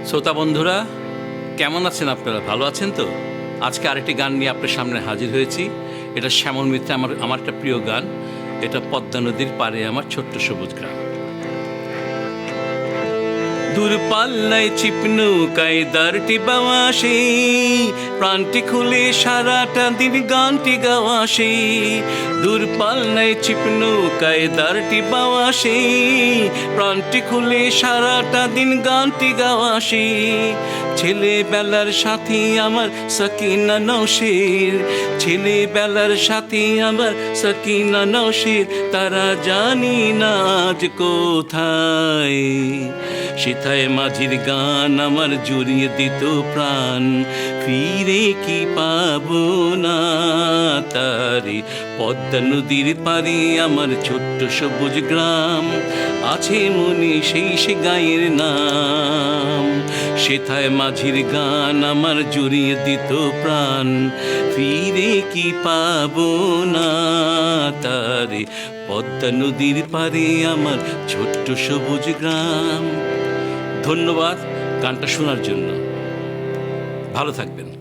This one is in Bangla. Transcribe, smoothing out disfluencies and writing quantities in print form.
শ্রোতা বন্ধুরা, কেমন আছেন আপনারা? ভালো আছেন তো? আজকে আরেকটি গান নিয়ে আপনার সামনে হাজির হয়েছি। এটা শ্যামল মিত্র, আমার একটা প্রিয় গান। এটা পদ্মা নদীর পাড়ে আমার ছোট্ট সবুজ গ্রাম। দূরপাল্লায় চিপনৌকায় দারটি বাওয়াসে, প্রাণটি খুলে সারাটা দিন গানটি গাওয়াসে। দূরপাল্লায় চিপনৌকায় দারটি বাওয়াসে, প্রাণটি খুলে সারাটা দিন গানটি গাওয়াসে। ছেলেবেলার সাথী আমার সকিনা নওশীর, ছেলেবেলার সাথী আমার সকিনা নওশীর, তারা জানি না আজ কোথায়। সেথায় মাঝির গান আমার জুড়িয়ে দিত প্রাণ, ফিরে কি পাবো না তারে। পদ্মা নদীর পারে আমার ছোট্ট সবুজ গ্রাম, আছে মনে সেই সে গায়ের নাম। সেথায় মাঝির গান আমার জুড়িয়ে দিত প্রাণ, ফিরে কি পাবো না তারে। পদ্মা নদীর পারে আমার ছোট্ট সবুজ গ্রাম। ধন্যবাদ গানটা শোনার জন্য। ভালো থাকবেন।